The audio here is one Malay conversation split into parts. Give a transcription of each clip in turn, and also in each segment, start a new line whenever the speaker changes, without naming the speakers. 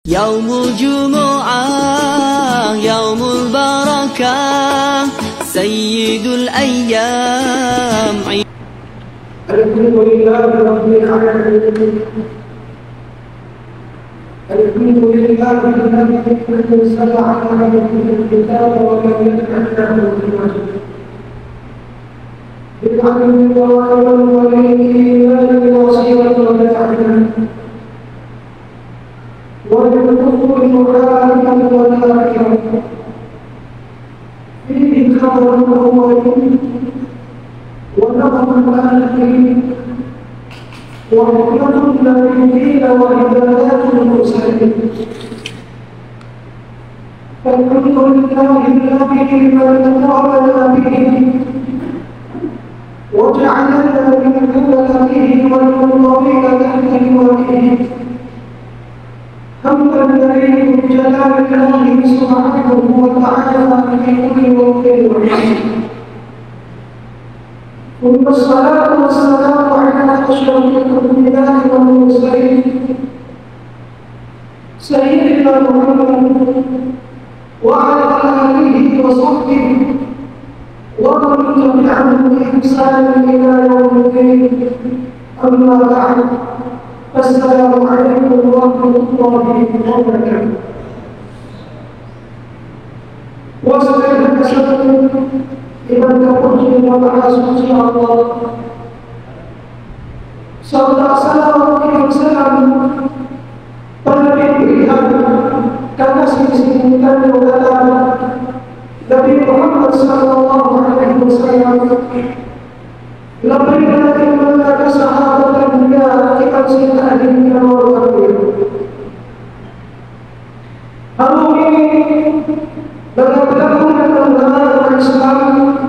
Yaumul Jumu'ah, Yaumul Barakah, Sayyidul Ayyam.
Alhamdulillahi Rabbil Alamin. Alhamdulillahi alladhi anzala ala abdihi al-kitaba wa lam yaj'al lahu iwaja. Bil-'adli wal-ihsani wal-'adli wal-'adli وَلِلْكُفْرِ مُحَارِبًا وَلَاكِرًا فِيهِ خَبَرُ الْأَوَّلِينَ وَنَظْمُ الْآخِرِينَ وَحِكْمَةُ النَّبِيِّينَ وَهِدَايَةُ الْمُرْسَلِينَ. فَالْحَمْدُ لِلَّهِ الَّذِي مَنَّ بِهِ وَجَعَلَنَا مِنْ خُلَفَائِهِ وَالْمُنظَرِينَ تَحْتَ لِوائِهِ. حمدا يليق بجلال الله سبحانه وتعالى في كل وقت وحين. ثم الصلاة والسلام على أشرف الأنبياء والمرسلين سيدنا محمد وعلى آله وصحبه ومن تبعهم بإحسان إلى يوم الدين. أما بعد، السلام عليكم ورحمة الله وبركاته. Wassalatu wassalamu ala rasulillah sallallahu alaihi wasallam pada pilihan karena singkat berkata Nabi Muhammad sallallahu alaihi wasallam lebih dari menjaga sahabat dan mulia kita cinta diri dan orang hari ini dalam perkembangan dalam Islam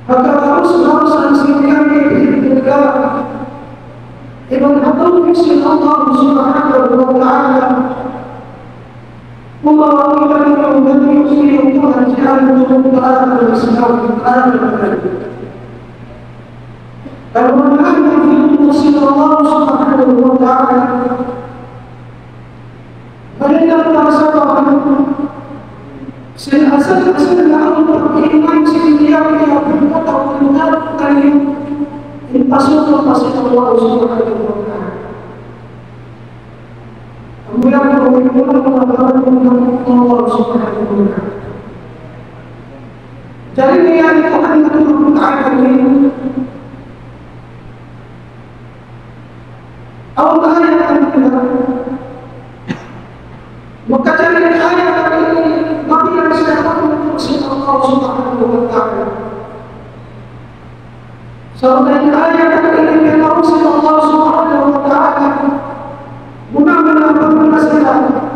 maka harus saksikan juga Ibn Abdul Qasim Allah Subhanahu wa Ta'ala membawakan menjadi muslim Tuhan untuk Islam kalau mengenai Nabi Allah Subhanahu wa Ta'ala mereka merasa asal Allah beriman sehingga dia berkata benar kali pasal Allah Subhanahu wa Ta'ala. Kemudian Allah Subhanahu wa Ta'ala. Jadi niat Tuhan itu Ta'ala ini Allah ayat kita maka dari ayat ini Nabi yang Allah Subhanahu wa Ta'ala sampai ayat ini Allah Subhanahu wa Ta'ala benar-benar bermasalah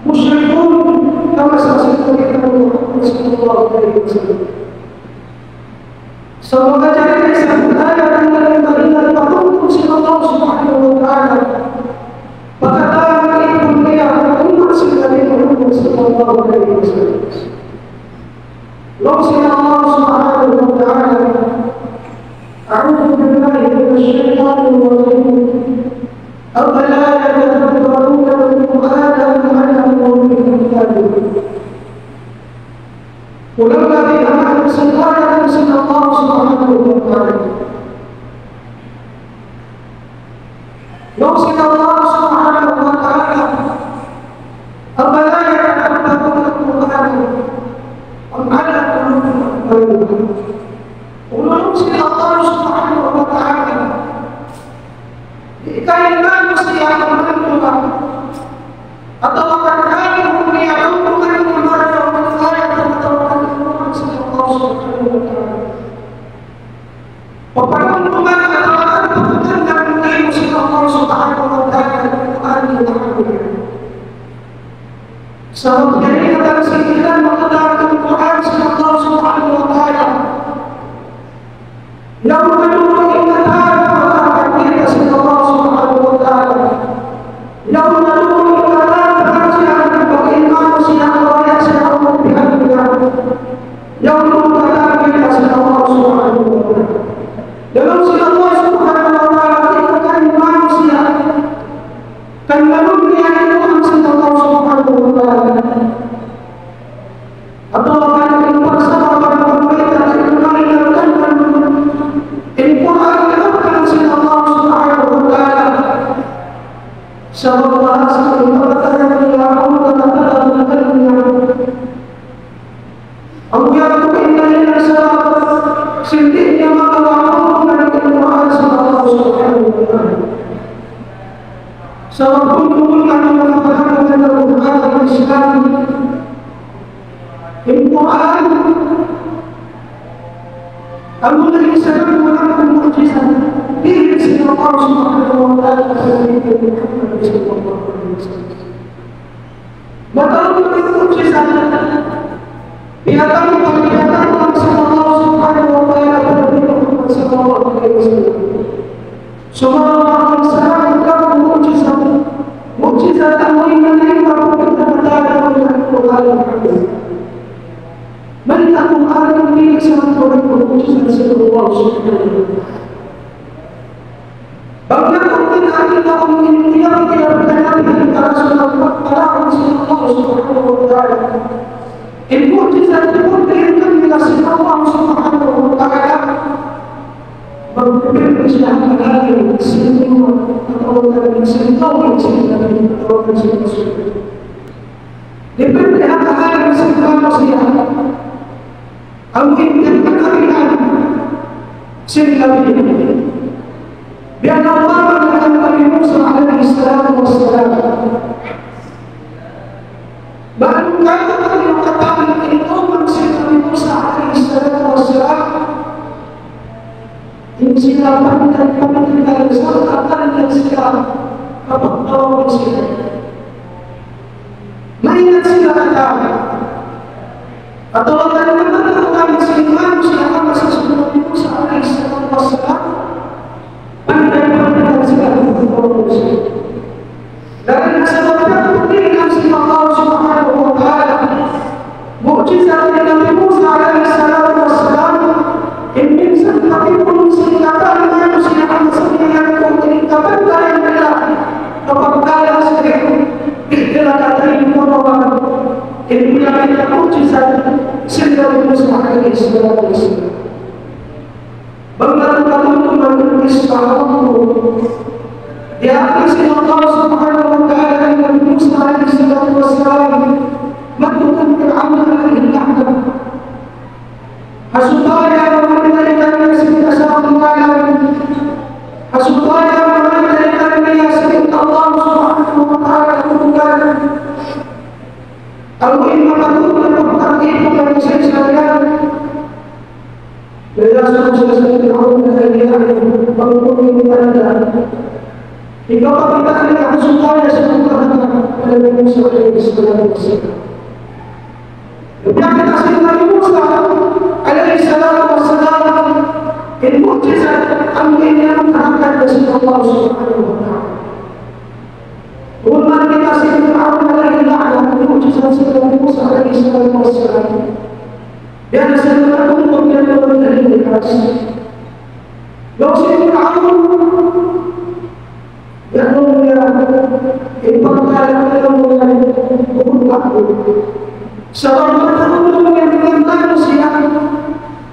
musyrikun kama saksikan Muhammad sallallahu alaihi wasallam. Semoga jadi satu ayat yang teringat Allah Subhanahu wa Ta'ala perkataan ibu dia umat sekali Muhammad sallallahu alaihi wasallam. Lalu Allah Subhanahu wa Ta'ala a'udzu billahi minasyaitonir rajim. أَفَلَا يَتَدَبَّرُونَ الْقُرْآنَ أَمْ عَلَىٰ قُلُوبٍ أَقْفَالُهَا. ولولا أن سبحانه الله سبحانه وتعالى يوصي الله سبحانه وتعالى أفلا يتدبرون القرآن أم على قلوب أقفالها. ويوصي الله سبحانه وتعالى كائنات مسيحة منها أتوقع أنهم يعلمون أن ما يوم الآية أتوقع أنهم سبحانه وتعالى وقالوا ما أتوقع أن يوصي الله سبحانه وتعالى القرآن الحكيم سبب جريمة سيدنا وقدرة القرآن الله سبحانه وتعالى يوم يقول إن تعالى وتعالى سيدنا الله سبحانه وتعالى يوم يقول إن تعالى فاتحا وإيمان سيدنا ويسر الله بأمرنا يوم تعالى سيدنا الله سبحانه وتعالى dalam sila Allah Subhanahu wa Ta'ala kita manusia kan manusia itu maksud Allah Subhanahu wa Ta'ala. Atau akan dipaksa orang berbeda itu mengingatkan Al-Quran itu maksud Allah Subhanahu wa Ta'ala. Syarullah sekali perkataan yang Allah Allah inna lana salat sindiknya maka wa'amu dari Al-Quran Allah Subhanahu wa Ta'ala. Salat pun mengumpulkan mengatakan dengan Al-Quran Islam Al-Quran Abu Nabi Sallallahu mengatakan mukjizat diri sisi Allah Subhanahu wa Ta'ala maka untuk mukjizat biarkan kegiatan Allah Subhanahu wa Ta'ala pada Muhammad sallallahu alaihi wasallam. Subhanallah wasallam mukjizat mukjizat Allah yang kita katakan Al-Quran. Man Al-Quran ini sangat mukjizat Allah Subhanahu wa Ta'ala. Bagaimana kita mungkin yang tidak berkenan para Rasulullah Subhanahu wa Ta'ala. Al-Mu'jizat diberikan bila Allah Subhanahu wa Ta'ala berbeda dengan hal semua atau dengan semua diberi hal yang semua manusia mungkin kekalian sehingga biar Allah mengatakan Nabi Musa alaihi salam baru kata katakan itu maksud Nabi Musa alaihi salam ini silapan dan pemerintahan akan yang sekarang apa tahu sila mainan sila kata atau akan mengatakan silapan siapa masih Nabi Musa alaihi salam pemerintahan sila dan sebabnya berikan sila Allah Subhanahu wa Ta'ala mukjizat Nabi Musa alaihi salam ini seperti singkatan manusia yang mengingatkan kalian kepada kalian sendiri bila kata ini menolong ini bila kita mukjizat Nabi Musa alaihi salam mengatakan untuk menulis dia kasih Allah Subhanahu wa Ta'ala Nabi Musa alaihi salam melakukan Fir'aun alaihi la'nah hasudaya memandaikan sekitar Allah hasudaya memandaikan sekitar Allah Subhanahu wa Ta'ala bukan kalau ini melakukan itu dari saya sekalian beda sudah Fir'aun alaihi la'nah menghukum anda jika kita tidak hasudaya sekitar Nabi Musa alaihi salam yang kita kasih Nabi Musa alaihi salam mukjizat yang mengangkat dari Allah Subhanahu wa Ta'ala. Umat kita kasih Fir'aun alaihi la'nah mukjizat Nabi Musa alaihi salam. Dan sebenarnya untuk yang dari kasih. Dosa Fir'aun yang mulia yang sebab bertemu dengan manusia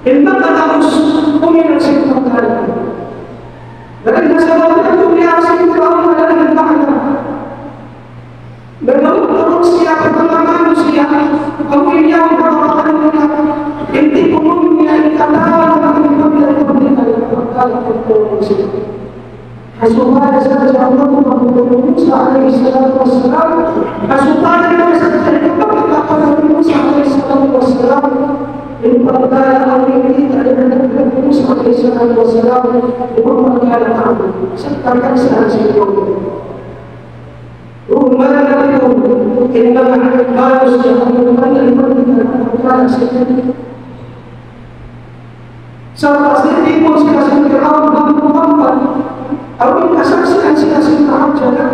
ilmu harus punya sikap dan sebabnya dunia sikap dari mana dan manusia pertama manusia yang berpengalaman inti umumnya kata Rasulullah sallallahu alaihi wasallam Rasulullah Nabi Musa alaihi wasallam in perkara ini adalah Nabi Musa alaihi wasallam perkara apa sertakan sahaja rumah itu inna harus jangan perkara sampai sini pun sekali Fir'aun Muhammad awal kesaksian sikasih tahap jalan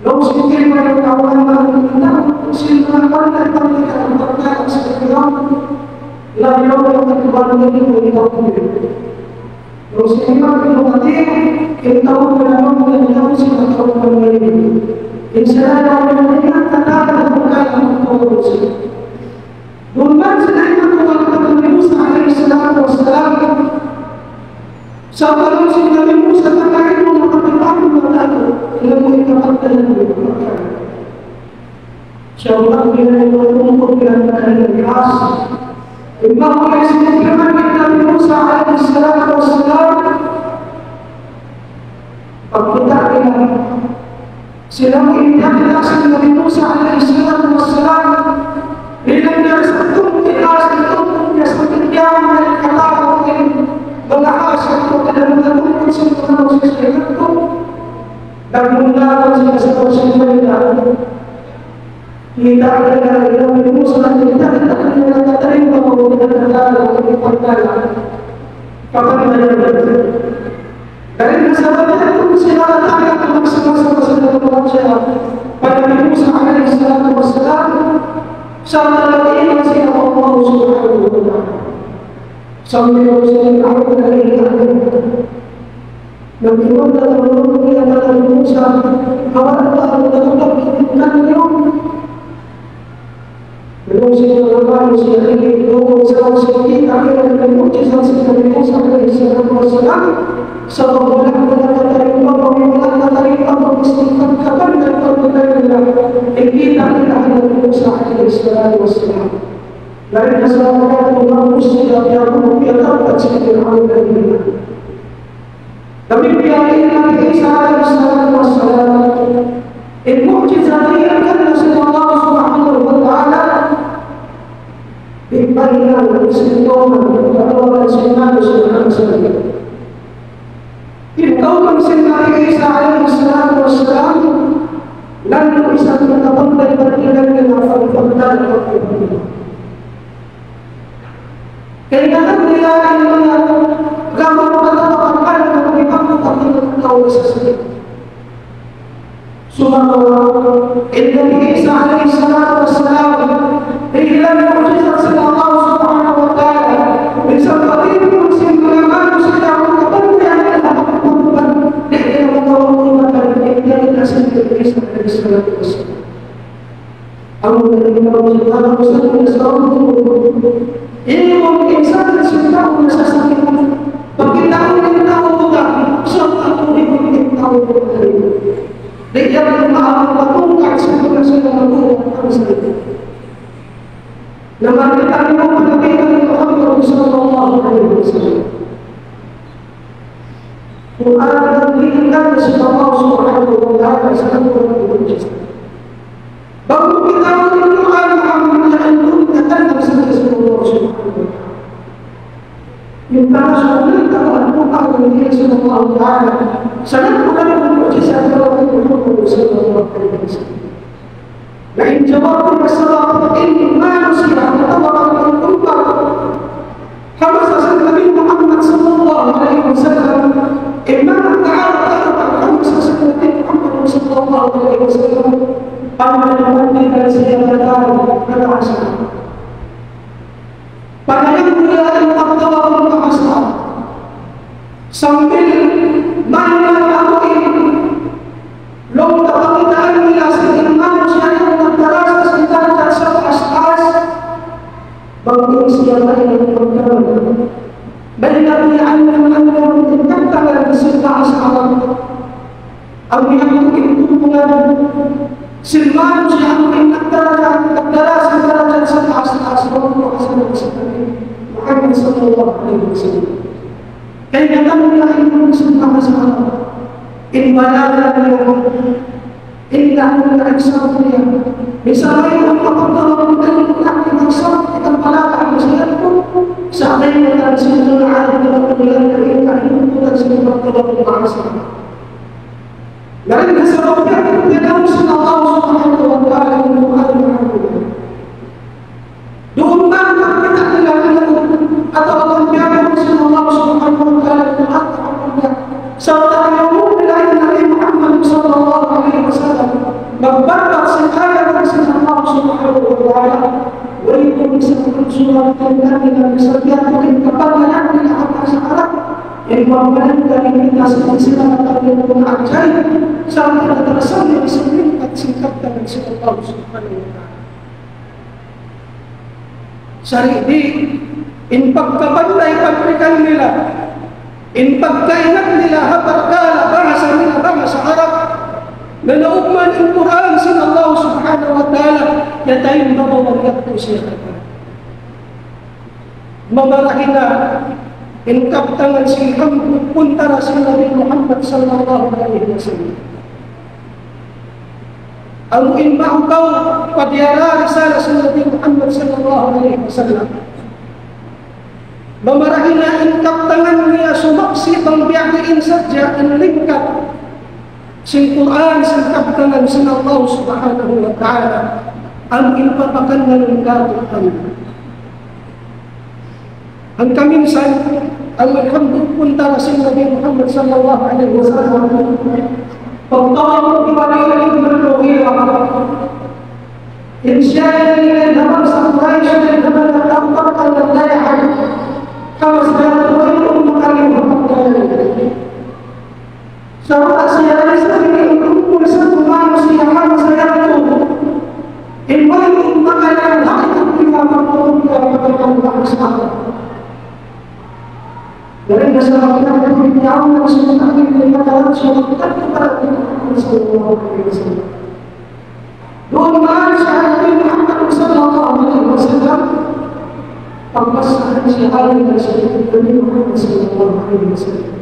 lalu sikir pada kawan kita silahkan pada kita berkata seperti lalu yang terkembang ini kita punya lalu sikir pada kita kita mengenal Insya-Allah memberikan tanda berkaitan dengan Bukan sedangkan Tuhan Nabi Musa alaihissalam sahabat Nabi Musa terkait dengan perkataan ilmu ikatan dan Syawal bila berkumpul dengan keadaan keras Imam oleh sebutkan Nabi Musa alaihissalam kita ingat silang interaksi Nabi Musa alaihissalam dengan dia satu ikhlas itu dia setia kata mungkin menghas itu dalam bentuk sempurna itu dan menggunakan sesuatu yang kita adalah Nabi Musa kita tidak terima menggunakan kata kapan ada dari masalah itu silakan tanya sama-sama pada Nabi Musa alaihissalam sahabat ini masih Allah Subhanahu wa taala sampai Rasul Allah alaihi wasallam Nabi Musa kawan Allah tetap belum siapa lagi belum sekali akhirnya Nabi Musa sallallahu alaihi wasallam dari masyarakat umat muslim yang terdapat sekitar Al-Qaeda. Tapi biarlah Nabi Isa alaihissalam mukjizat yang Allah Subhanahu wa taala diberikan sentuhan kepada semua Kau Nabi Isa alaihissalam lalu bisa mendapatkan perkiraan dengan fakta keinginan dia yang gambar kata-kata yang diberikan tahu sesuatu. Subhanallah, Nabi Isa alaihissalam dengan mukjizat Allah Subhanahu wa taala bisa berikan kesimpulan sedang kepentingan dia membawa dan kasih Isa alaihissalam. Allah menjadikan ilmu insan sudah menasihati bagi tahu bukan serta beri tahu dia bermaaf bertungkat sebenarnya nama kita mengenai Muhammad sallallahu alaihi wasallam Quran diberikan kepada Allah Subhanahu wa taala sangat berjasa baru kita berdoa Muhammad yang datang sebagai Allah Subhanahu wa taala. Yang pertama kita berdoa kepada Allah Taala. Sangat bukan mukjizat Allah Subhanahu wa taala. Lain jawab masalah ini manusia atau orang umat. Hamasa Nabi Muhammad sallallahu alaihi wasallam. Imam Ta'ala hamasa Nabi Muhammad sallallahu alaihi wasallam. Amin dari segala kata asal. Pada yang mulia Allah Taala sambil mana aku ini belum tahu ilasi manusia yang terasa sekitar asas bagi siapa yang berkenan. Banyak yang meningkatkan serta asal. Aku yang mungkin hubungan Silman yang meningkatkan derajat serta asal Muhammad sallallahu alaihi wasallam. Kaitan ilmu serta asal. Ibadahnya innahu la'isabiyah. Misalnya Allah Taala mengenai maksud kita pala masyarakat seandainya dan seluruh alam dan ilmu dan seluruh bangsa. Dan sebabnya kita mesti Allah Subhanahu wa taala menguatkan. Doa kita dilakukan atau Allah Subhanahu wa taala menguatkan. Serta ilmu dari Nabi Muhammad sallallahu alaihi wasallam membatas sekali dengan Allah Subhanahu wa taala. Walaupun disebut surat Al-Nabi dan setiap mungkin kepada di atas syarat yang membantu dari kita sendiri atau yang mengajar sampai terasa yang disebut si Allah Subhanahu wa ta'ala. Sarili, in pagkabantay pabrikan nila, in pagkainat nila habarkala bahasa nila bahasa Arab, na naugman ang Quran sa Allah Subhanahu wa ta'ala, yatay mabawagyak po siya kapag. Mamarahin na, in kaptangan silham punta na sa Nabi Muhammad sallallahu alaihi wasallam. Ang inbaukaw padiyara risala sa Nabi Muhammad sallallahu alaihi wasallam. Mamarahin na in kaptangan niya sumaksi ang biyakin sadya ang lingkap sin Quran sin kaptangan sin Allah Subhanahu wa ta'ala ang inpapakan na ng katutan. Ang kaminsan ang maghamdut punta na sin Nabi Muhammad sallallahu alaihi wasallam. Pagtawag ko iwalilin ng Mughira, insya nila naman sa Quraysh na naman natampakan ng layahan, kamas na tuway kong makalimutan. Sa mga siya sa piling kumpul sa tumano siya kamas na yato, iway kong makalang hakitang pinapagpapag ng pakasama. Dari dasar kita berbicara dengan semua kita dalam semua kita kepada Rasulullah SAW. Doa Nabi Muhammad sallallahu alaihi wasallam pembahasan siapa yang disebut Nabi Muhammad sallallahu alaihi wasallam.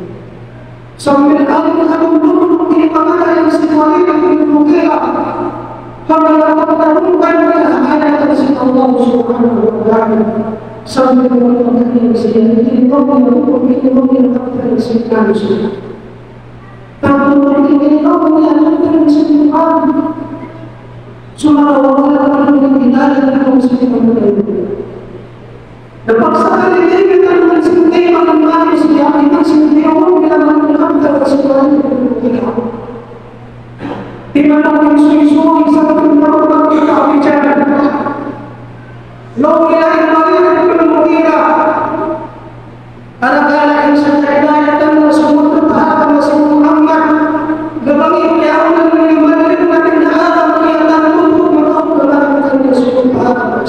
Sambil al-Qur'an di mana yang sekali dibuka pembahasan ayat Allah Subhanahu wa ta'ala. Sambil melakukan yang sejati, Allah yang akan sesuatu. Tapi ini Allah yang akan sesuatu. Cuma Allah yang kita akan sesuatu. Dapat sekali ini kita akan sendiri mengenai setiap kita sendiri Allah yang akan sesuatu. Di mana isu-isu satu menurut kita bicara. Lalu Anak-anak yang sedang dan semua bertahan Rasul Muhammad Gabangi Fir'aun dan menyembahkan Nabi Adam kelihatan untuk melakukan Rasul Muhammad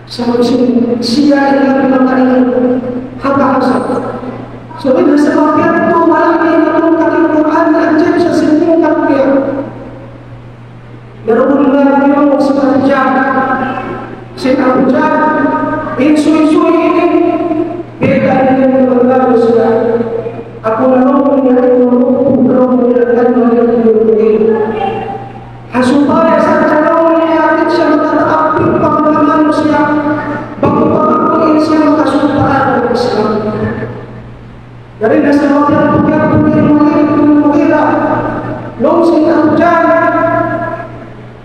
sama siya yang melakukan hak-hak sebab sebabnya itu malah dia melakukan Al-Quran dan jadi sesuatu dia Darulullah beliau sepanjang sepanjang isu-isu ini beda dengan berbagai sudah. Aku lalu menyaksikan supaya saja melihat siapa api pada manusia bangsa Islam kesulitan Islam. Dari dasar yang mengira langsung terjadi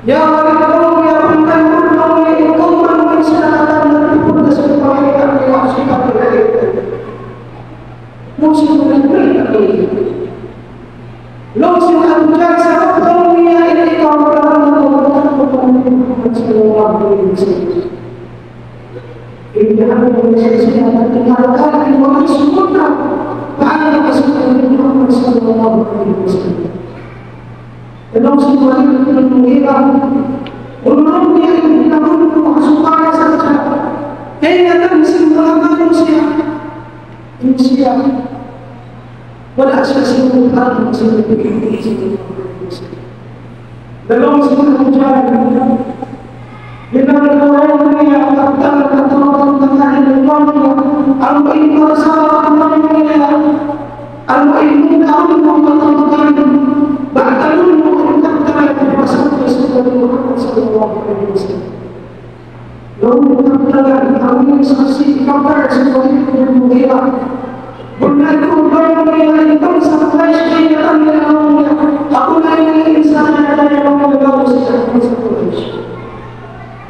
ya walaupun ya bukan yang sedangkan berpura sebagai yang sikap berbeda. Musuh berbeda. Langsung ajar sebab dunia ini kau ini adalah sesuatu tinggalkan di bawah sunnah. Pada kesempatan Muhammad sallallahu alaihi wasallam. Langsung mengira ulum yang namun supaya saja kaya semua manusia pada asas Tuhan seperti dalam semua ujian dengan orang yang katakan tentang al-qaim bersama dunia al-qaim kaum bahkan lalu kami saksi kabar seperti Mughira benar kubur mengenai sampai sekian yang aku lagi insan ada yang mengaku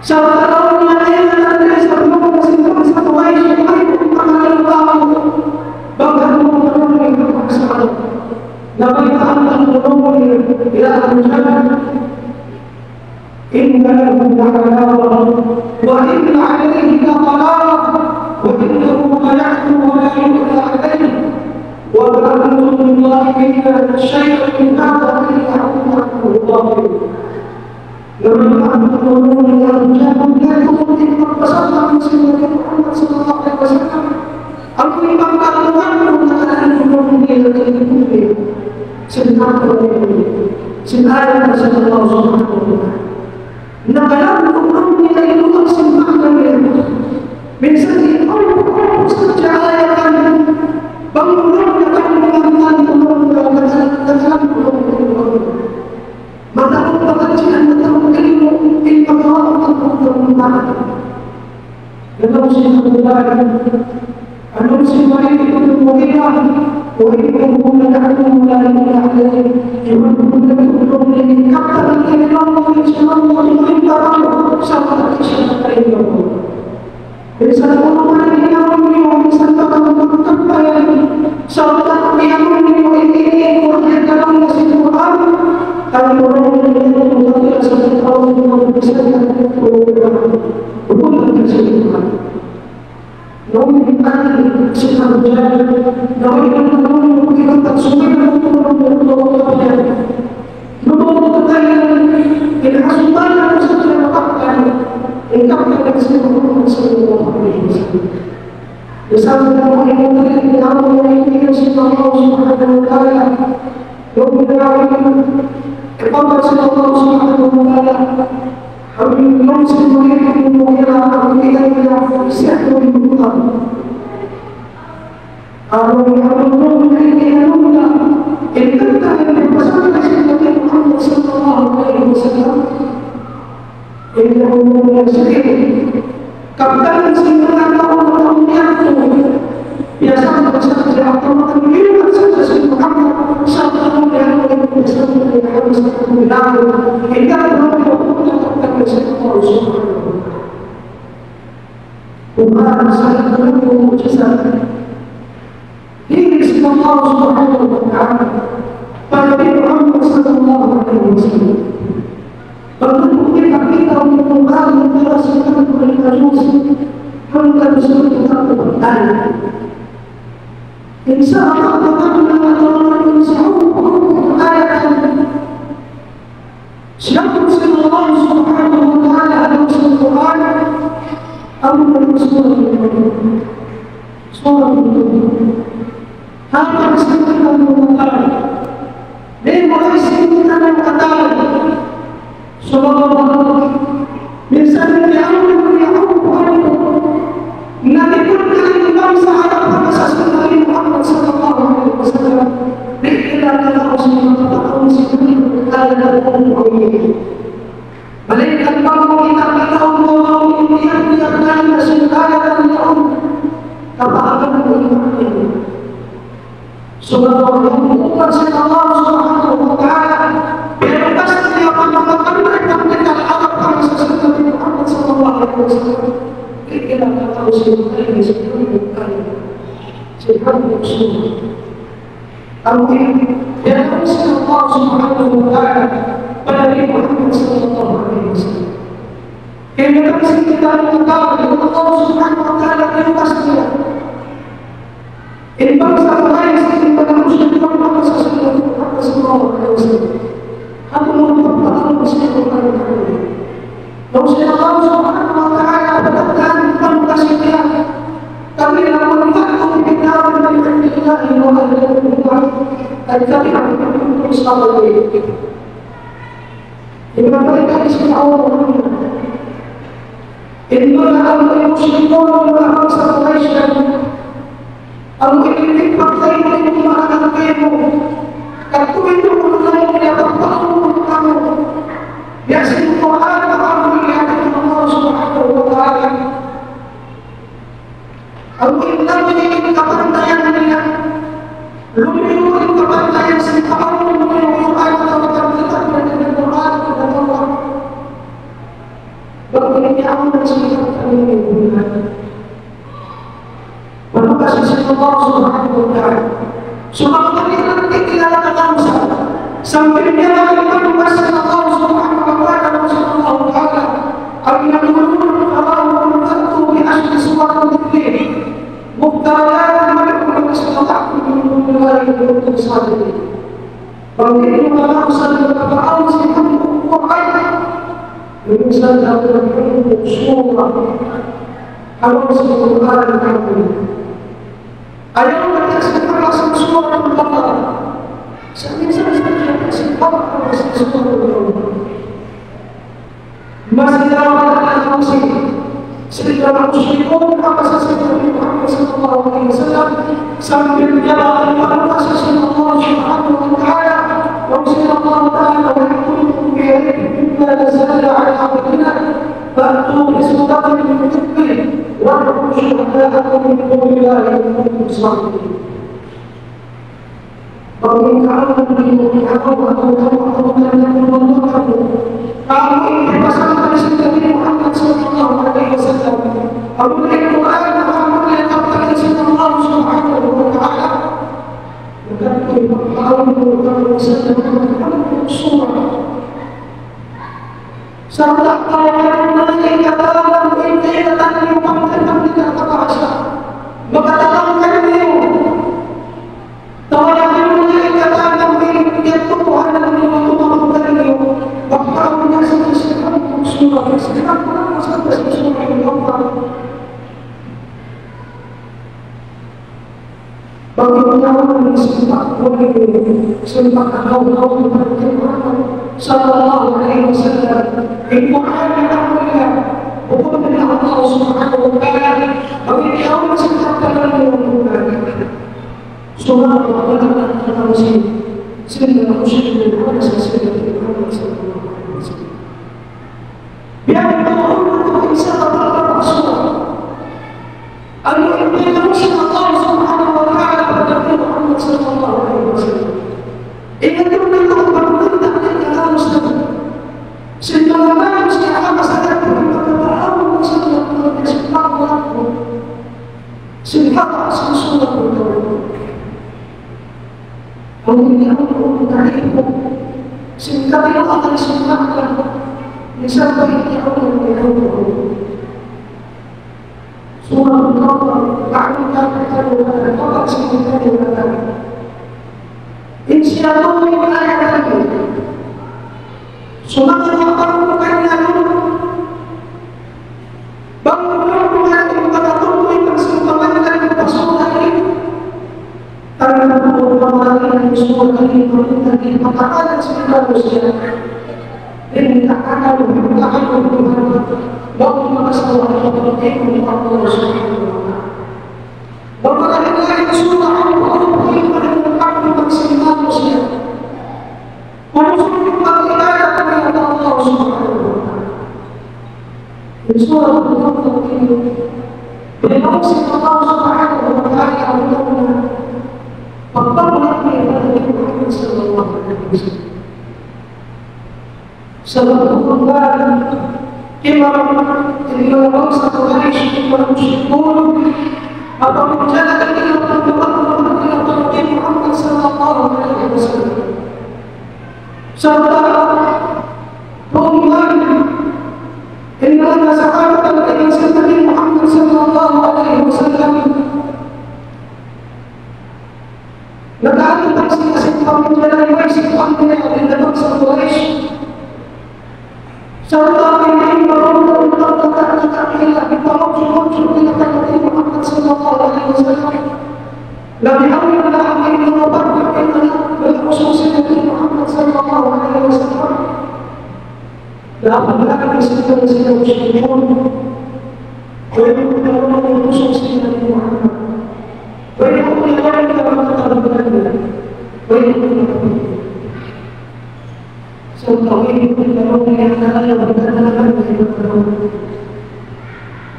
salah orang yang ada sebelum satu wajib aku akan tahu bahkan mengenai kepaksaan Nabi Muhammad menunggu tidak menjaga إن له لعذاب وإن عليه لطلاق وإنه ليحكم ولا يؤتى عليه وما أنتم بظاهرين شيئا من هذا إلا حكم الله Menginsan dalam surah Al-Quran Al-Karim. Ayat yang sekarang surah Al-Baqarah. Semisal surah masih dalam fungsi sedang muslimun apa saja Muhammad sallallahu alaihi wasallam sambil menjalankan perintah Allah Subhanahu wa taala wa sallallahu taala wa kuntum bi aydikum ma nazala ala abdina fa'tu bi sultanin min dhikri wa syuhada'akum min dunillahi in kuntum sadiqin. Permintaan kamu ini pasangan Nabi Muhammad sallallahu alaihi wasallam. Abu Bakar Muhammad yang katakan Allah Subhanahu wa taala. Maka Allah Subhanahu surah. Serta kalian katakan ini katakan Muhammad tidak terasa. Maka katakan ini bagaimana sempat kau sallallahu alaihi wasallam ibu ayat hukum dari Allah Subhanahu wa taala bagi kaum sempat terlalu surah Al-Baqarah sehingga muslimin ada sesuatu Muhammad sallallahu alaihi wasallam. Biar Allah bisa terhadap surah. Al-Mu'min Allah Subhanahu wa taala pada Muhammad sallallahu alaihi wasallam. Ingat Allah berperintah dalam surah. Sehingga mana sekarang masyarakat bertahu sallallahu alaihi wasallam. Sehingga surah Kemudian Allah sehingga dia akan disempatkan disampaikan Allah surah Al-Qamar ta'ala ta'ala sehingga insyaallah ayat lagi surah Al-Qamar bukannya bangun yang pada tubuh yang sempurna dari surah ini karena orang semua kali perintah di makanan sekitar manusia dan tak akan bagi masalah yang berkaitan dengan Allah Subhanahu wa taala. Bahkan Allah surah Al-Qur'an pada mengatakan maksimal manusia. Manusia berkaitan dengan Allah Subhanahu wa taala. Di surah Al-Qur'an ini bermaksud Allah Subhanahu wa taala Pertama Nabi Muhammad sallallahu alaihi wasallam. Sebelum ketika bangsa Quraisy bermusyrikun atau menjalankan Nabi Muhammad sallallahu alaihi wasallam. Serta keumuman inna sahabat Nabi Muhammad sallallahu alaihi wasallam Nakali taksi menjalani wajib ambil dengan bangsa Quraisy. Serta ini merupakan kata-kata ilah di bawah muncul Nabi Muhammad sallallahu alaihi wasallam. Nabi Muhammad amin merupakan berkhusus Nabi Muhammad sallallahu alaihi wasallam. Dapat lagi sedang muslimun. Beliau khusus Nabi Muhammad. Beliau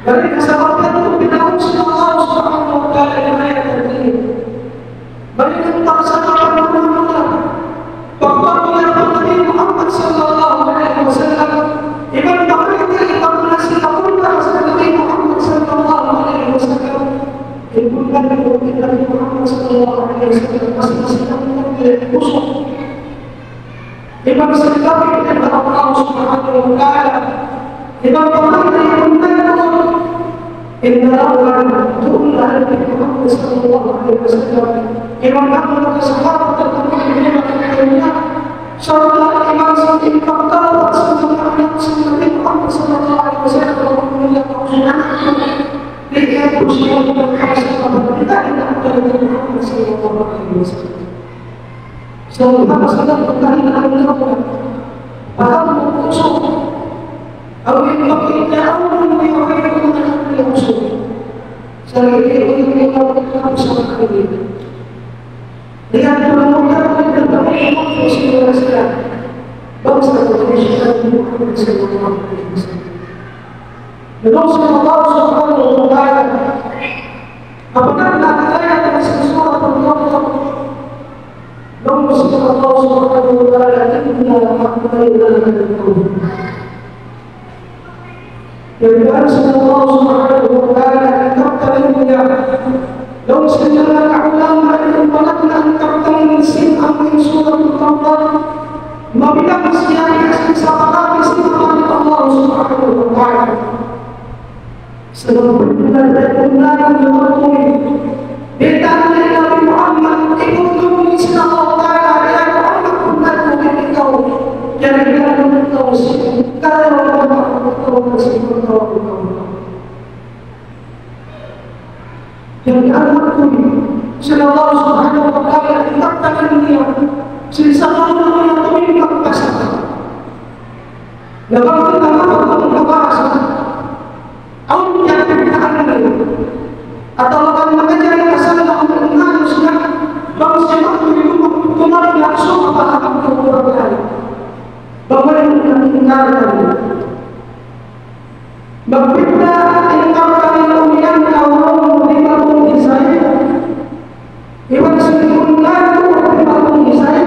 dari kesempatan itu kita Allah Subhanahu wa taala dengan ayat ini. Bagi tentang sahabat Muhammad bahwa Nabi Muhammad sallallahu alaihi wasallam iman berita informasi Allah Nabi Muhammad sallallahu alaihi wasallam ibu Nabi Muhammad sallallahu alaihi wasallam masing-masing musuh. Imam sekali dengan Allah Subhanahu wa taala. Imam berkata inna awwalan turun Nabi Muhammad sallallahu alaihi wasallam. Imam berkata sahabat tertentu serta imam sendiri berkata sallallahu alaihi wasallam usia yang kasih kepada kita kepada Muhammad sallallahu alaihi wasallam. Selama sedang bertanya Allah, bahkan musuh, Allah mengingatkan Allah mengingatkan Allah musuh. Saya ini mengingatkan bersama kami. Dengan menemukan dan berpegang musuh Islam, bangsa Indonesia Muhammad sallallahu alaihi wasallam. Dan Allah subhanahu wa ta'ala apakah nakataya dengan sesuatu Allah dan Allah subhanahu wa ta'ala inna ma'amilana al-qawm yang berasa Allah subhanahu wa ta'ala kitabtalinya law sejala ulama yang balakna an tabtali sin amin surah al-qamar mabilang siya sa parami sin Allah subhanahu wa ta'ala sebab benar yang berkuni ditanya Nabi Muhammad ikut kami Allah Ta'ala ya Muhammad benar kami kau jadi kita tahu kalau Allah tahu jadi anak kami sallallahu subhanahu wa ta'ala dikatakan dia sesama yang kami pasang dalam kita membahas Allah yang bertahan atau akan mengajar kesalahan manusia bangsa itu kembali langsung kepada kebenaran bahwa yang meninggalkan berbeda engkau kali yang kau dibangun di saya iwan sedikit lalu dibangun di saya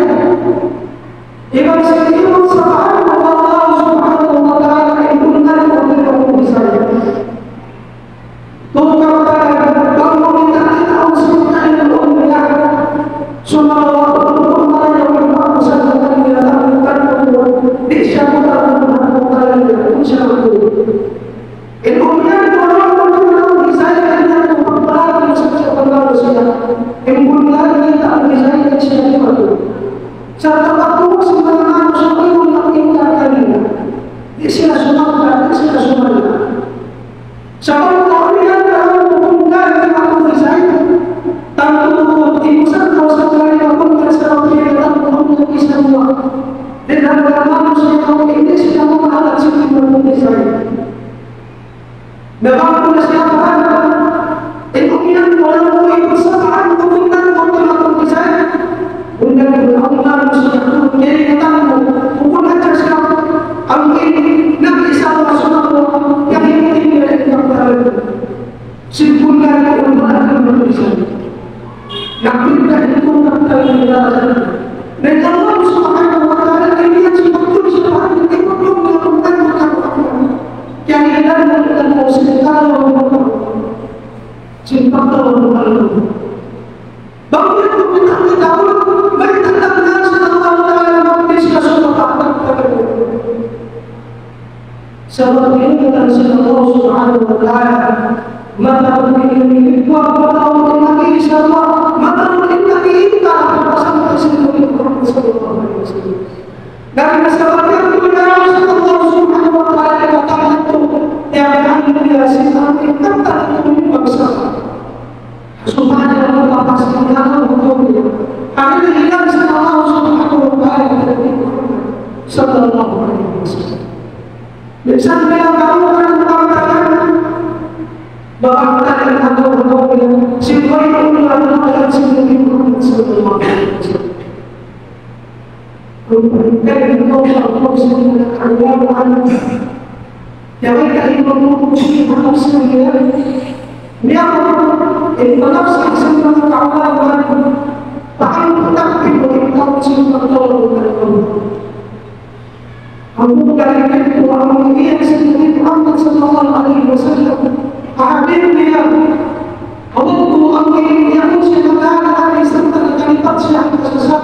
iwan sedikit sahabat Allah subhanahu wa ta'ala itu dibangun di saya. Sebab ini kita Allah subhanahu wa ta'ala mata mungkin itu apa tahu lagi insyaallah mata mungkin lagi kita sampai sini sallallahu alaihi wasallam dan sebabnya kita Allah subhanahu wa ta'ala katakan itu yang dia sifat kita itu bangsa subhanahu wa ta'ala subhanahu akhirnya kita Allah subhanahu wa ta'ala sallallahu alaihi wasallam. Sampai kamu akan mengatakan bahwa kita akan berdoa supaya Allah akan sendiri Muhammad sallallahu alaihi wasallam. Kemudian Allah sendiri akan yang kita memuji Allah sendiri. Dia menafsir sendiri Allah bahkan takbir kita sendiri Allah. Aku dari itu orang yang sendiri Muhammad sallallahu alaihi wasallam hadir dia Allah tuh yang sudah ada serta kalimat yang tersesat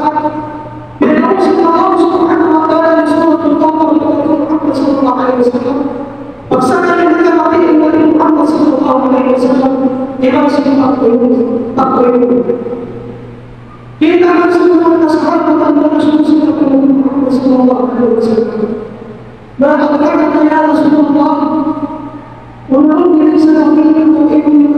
bila Allah subhanahu wa ta'ala surah al-Qamar Muhammad sallallahu alaihi wasallam paksa yang kita mati dari Muhammad sallallahu alaihi wasallam dia sifat itu kita harus mengatakan sahabat dan Rasulullah Muhammad sallallahu alaihi wasallam. Maka ya Rasulullah, menurut diri saya itu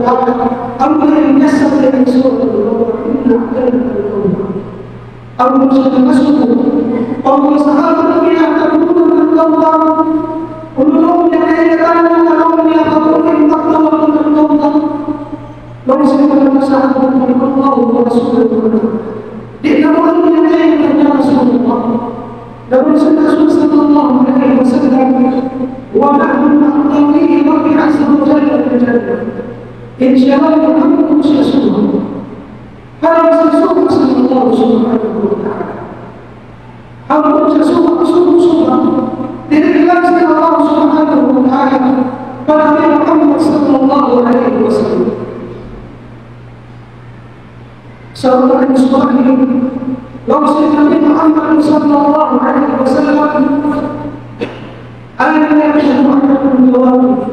Taala. Allah yang biasa dengan surah Allah Inna Al-Qur'an. Allah sudah masuk. Allah sahabat yang terbunuh Allah. Ulum yang ayatan Allah yang terbunuh Allah. Lalu saya sahabat Allah Rasulullah. Di dalam yang ayatan Rasulullah. Dan Rasulullah sallallahu alaihi wasallam wa nahnu naqdihi rabbi azza wa jalla bil jannah. Insyaallah Muhammad sallallahu harus sesuatu sallallahu subhanahu wa ta'ala. Harus sesuatu dijelaskan Allah subhanahu wa ta'ala pada Nabi Muhammad sallallahu alaihi wasallam. Sahabat Muslim Rasul Nabi Muhammad sallallahu alaihi wasallam ayat yang menjawab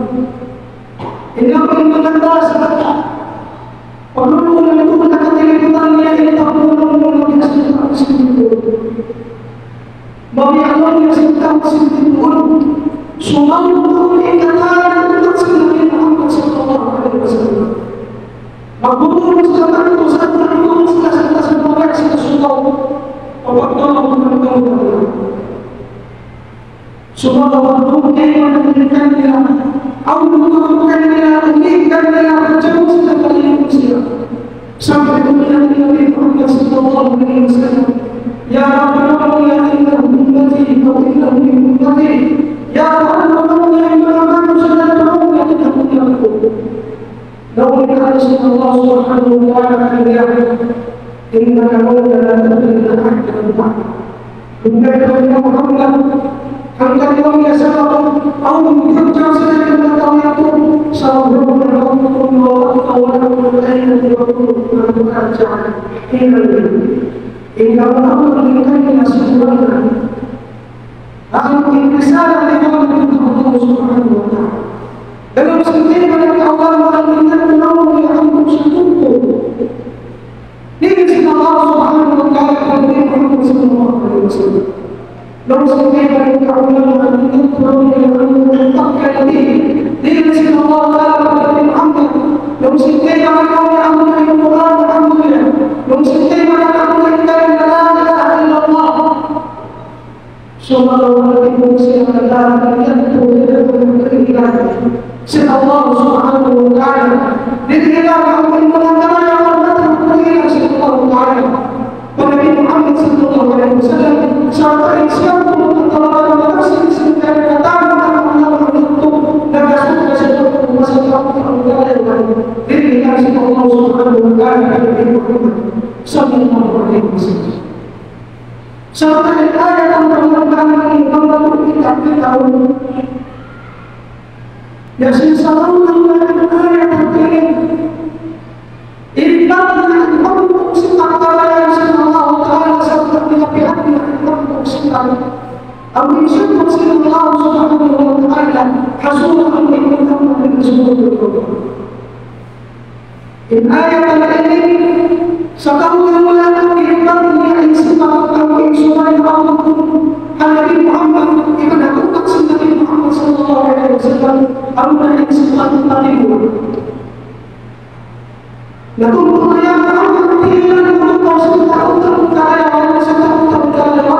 inna al-muqaddas perlu melakukan ketentuan yang ditetapkan oleh Rasul bagi Allah yang sedang semua ikatan Rasul Nabi Muhammad sallallahu alaihi wasallam makhluk mustaqim semua makhluk yang memberikan dia, Allah memberikan dia, memberikan dia jauh sekali manusia. Sampai kemudian Nabi Muhammad sallallahu alaihi wasallam, ya Rabbi ya inna ummati wa inna ummati, ya Allah ya Muhammad sallallahu alaihi wasallam. Nabi Allah subhanahu wa ta'ala إنك مولا لا تبين أحدا بعد إنك يا محمد حتى يوم يسار أو يرجع سنة وتويته سأظهر لكم وأولكم الأية وكلكم ترجع حين الليل إن الأمر لكي يسرنا أعطي رسالة لقوم الله سبحانه وتعالى dalam setiap yang Allah mengingatkan Allah yang bersyukur. Ini sifat Allah Subhanahu wa Ta'ala kepada Nabi Muhammad sallallahu alaihi wasallam. Dalam setiap yang Allah mengingatkan Allah yang menetapkan ini sifat Allah Ta'ala kepada Nabi Muhammad. Dalam setiap yang Allah mengingatkan Quran alhamdulillah. Dalam setiap yang Allah mengingatkan la ilaha illallah. Semua orang yang bersiap dalam sifat Allah Subhanahu wa Ta'ala. Dikira Allah mengatakan yang Allah sifat Allah Ta'ala. Nabi Muhammad sallallahu alaihi wasallam sampai siapa pun Allah masih sebentar datang Allah untuk dan masuk ke situ masuk ke Allah. Dikira sifat Allah Subhanahu wa Ta'ala Nabi Muhammad sallallahu alaihi wasallam. Sampai ayat yang berkata kita tahu Yasin salam dengan ayat terkini Ibadna untuk sifatnya Allah Ta'ala seperti pihaknya untuk sifatnya Amin syukur sila Allah Subhanahu wa Ta'ala Hasulullah min Muhammad Rasulullah In ayat ini Sakamu yang melakukan ibadnya yang sifat Amin surah Allah Nabi Muhammad Ibn Akutak Nabi Muhammad sallallahu alaihi wasallam Allah yang sifat tadimu Lakum yang Muhammad Ilan untuk sifat terkaya sifat terkaya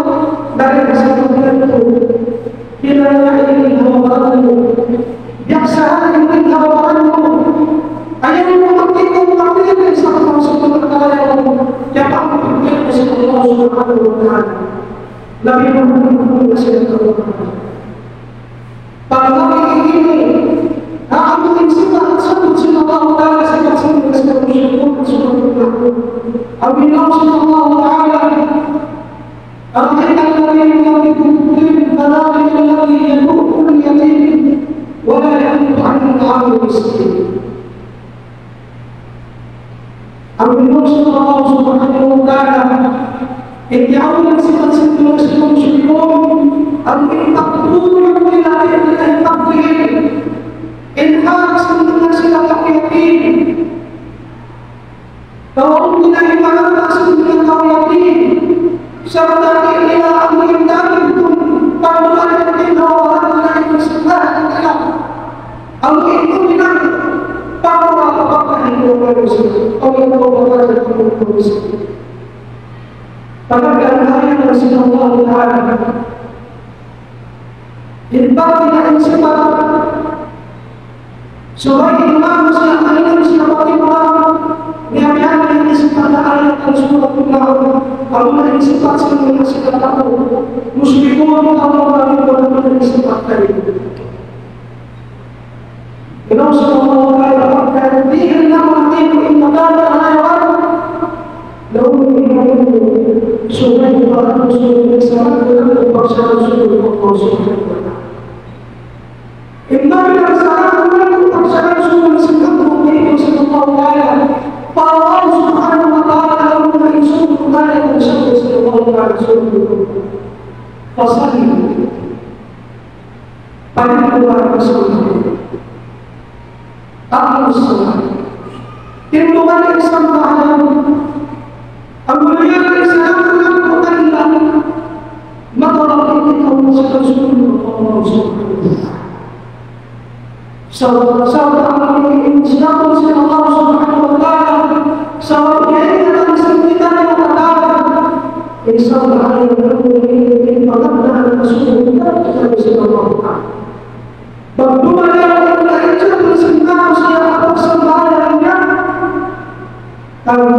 dari sifat itu Bila ini hawamu Biasa ini hawamu Ayat memaktikan takdir sifat terkaya Yang akan sifat Allah Subhanahu wa Ta'ala Nabi Muhammad sallallahu alaihi wasallam. Pada ini, aku insifat satu Allah Taala sifat syukur subhanallah. Abillah sallallahu taala. Akhirnya Nabi Muhammad dalil alladhi yad'u al-yatim wa la yamut 'an al-miskin. Abillah sallallahu subhanahu wa taala Intiawal sifat-sifat muslimun Amin takbur Bila ilahi takbir Inhaq Sebenarnya silakan yakin Tawar ilahi ma'ala Sebenarnya kau yakin Serta ila amin Damikum Padulan yakin Hawalan ilahi Sebenarnya Amin Kuminan Padulan pada keadaan yang sedang Allah Taala. Infak tidak sifat sebagai manusia yang siapa yang ini sifat ayat dan surat Allah ini sifat semuanya sifat tahu muslimun Allah benar-benar sifat tadi. Kenapa Allah Taala berkata inna ma'atiku inna kana ayat lalu sungai pada sungai besar dengan paksa sungai Allah. Inna yang sangat mengenai paksaan sungai sedang menjadi sebuah wilayah. Allah Subhanahu Wa Taala mengenai suatu wilayah yang sangat sebuah wilayah suatu pasal ini. Pada bulan Rasul, tak usah. Ilmuwan Islam Taala, Amuliya Islam Taala, maka kita harus bersyukur Allah Subhanahu Wa Taala. Saudara-saudara yang Allah Subhanahu Wa Taala, saudara yang akan kita katakan, insyaallah yang berbuat pada Rasulullah sallallahu alaihi wasallam. Bagaimana yang kita bersama siapa sembahyangnya? Kalau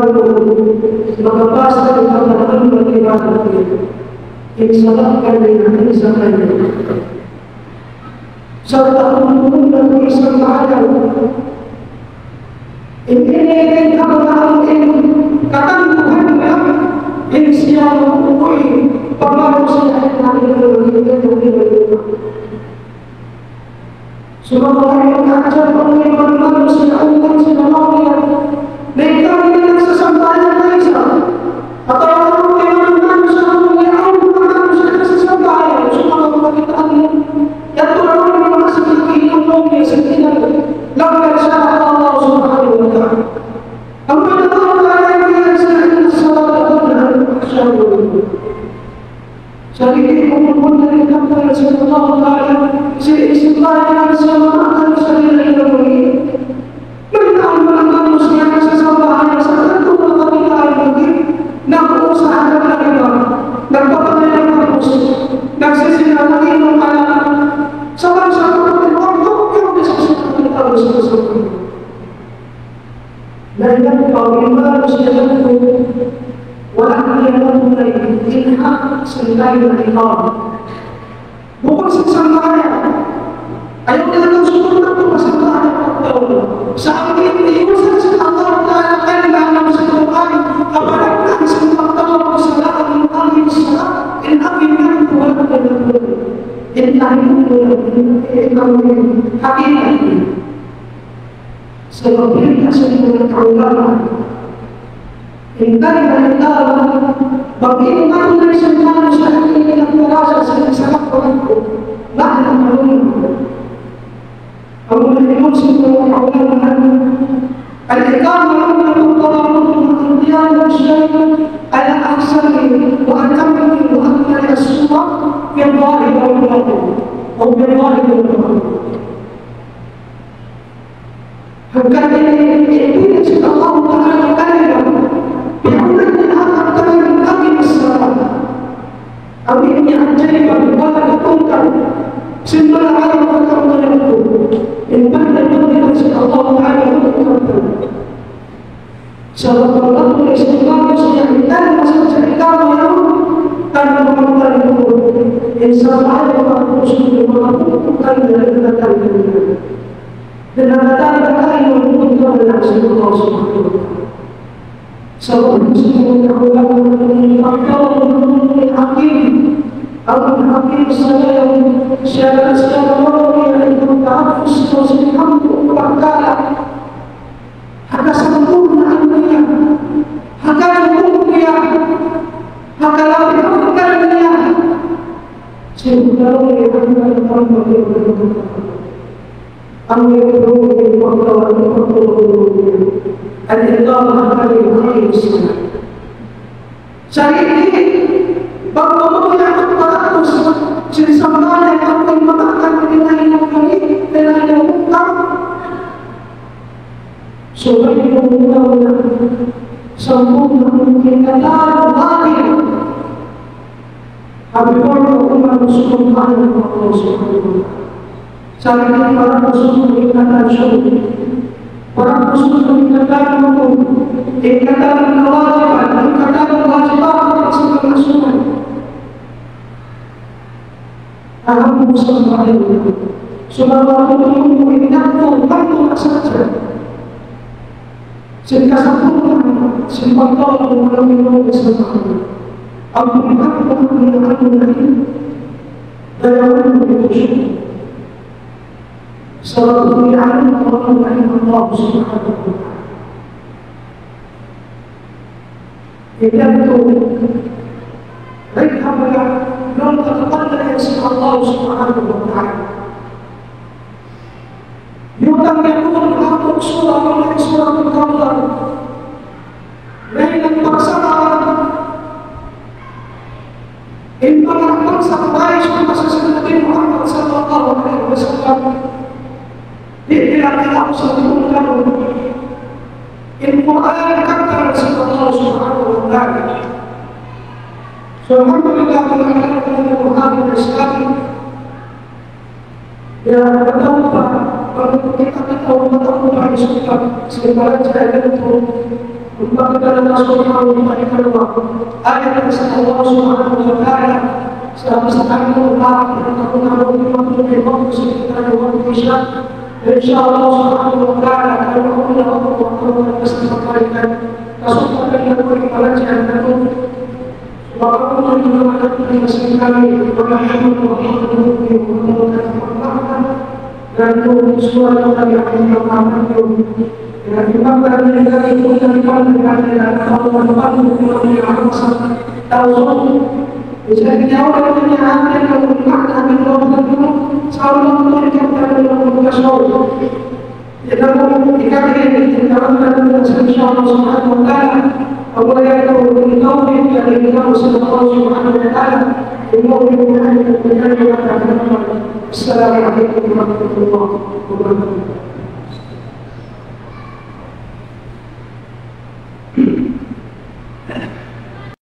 mengabas dari kata-kata beribadah, insyaallah dengan insyaallah. Serta menunda Islam Taala. Ini kata Tuhan yang siap menguji manusia yang Subhanallah yang ajar menguji manusia Allah Subhanahu mereka yang sesampainya Malaysia atau orang manusia yang manusia sesampainya Subhanallah kita yang Tuhan Lakukan syarat Allah Subhanahu Wa Taala. Apabila Allah yang sedang salat dan syahud. Jadi kita pun dari kata Allah Taala, seistilah sama sekali lagi. Mereka manusia sesamanya satu kita lagi. Nak usaha lagi bang. Dan apa yang harus? Dan sisi lagi mengalah. Sama-sama dan apabila manusia itu walaupun yang mulai inhak sentai mereka bukan sesamanya ayo kita langsung bertemu sesamanya saat ini usaha Allah Taala kan dalam sebuah apalagi sebuah tahu kesalahan kali salah inhak ini Tuhan inhak itu hakikat sebab kita sedang berulama. Ingat Allah bagaimana dari semua manusia ini yang merasa sangat berlaku. Bahkan maklum. Kemudian pun semua ulama al-iqamah al-qur'an al-diyan syai'an ala ahsani wa atammi wa akmali as-sunnah fi al-zahir wal-batin atau fi al-zahir wal-batin. Bukan ini sudah Allah Taala katakan bi'udhin akan kami masalah. Kami ini anjay bagaimana lakukan semua hal yang kami lakukan. Iman dan iman sudah Allah Taala katakan. Sebab Allah Islam sudah kita masuk cerita yang tanpa mengenal itu. Insyaallah Allah sudah melakukan dari kata-kata. Dengan kata-kata yang menunjukkan dalam Allah Subhanahu Wa Taala. Sebab muslimin Allah hakim, hakim saja yang secara moral itu tahafuz Rasulullah berkata, haka sempurna ilmunya, haka ilmunya, haka lakukannya. Sebenarnya yang Ambil berhubung al-iqamah al-iqamah Islam. Cari ini bagaimana yang teratus sesamanya yang akan mengatakan mengenai ini dengan yang bukan sebagai pemula sempurna mungkin kata lahir Habibullah umat Rasulullah SAW. Saat ini para Rasul meningkatkan syukur, para Rasul meningkatkan hukum, meningkatkan kewajiban, meningkatkan kewajiban sebagai Rasul. Alhamdulillah, Subhanallah itu meningkatkan bantu saja. Sehingga satu simpan tahu melalui kesempatan. Aku mengaku daya itu selalu dialami oleh Allah Subhanahu wa Ta'ala. Itu mereka belum terkendali Allah Subhanahu wa Ta'ala. Yutang yakun untuk surah Al-Kawthar. Dengan paksaan Intalah bangsa Quraisy masa Nabi Muhammad sallallahu alaihi wasallam dibilang absolutkan Al-Quran kata Rasulullah subhanahu wa ta'ala. Alhamdulillah dengan Al-Quran Islam ya bertambah kalau kita tahu bertambah Islam sebenarnya saya itu Memberikan Rasulullah memberikan waktu ayat Allah Subhanahu wa Ta'ala sekarang Allah akan waktu sekitar waktu Isya. InsyaAllah Subhanahu wa Ta'ala kalau Allah akan kesempatan kasutkan yang berkepalajian dan Allah juga akan menyesal kami dan suara kami akan mengamalkan dengan dimakan dengan itu dan dimakan dengan kalau manfaat untuk yang sangat tahu bisa dijawab dengan apa yang dimakan dengan itu selalu memberikan dalam kasih ya dalam dikatakan ini dalam dengan insyaallah subhanahu wa ta'ala Allah yang tahu dari Allah subhanahu wa ta'ala Assalamualaikum warahmatullahi wabarakatuh.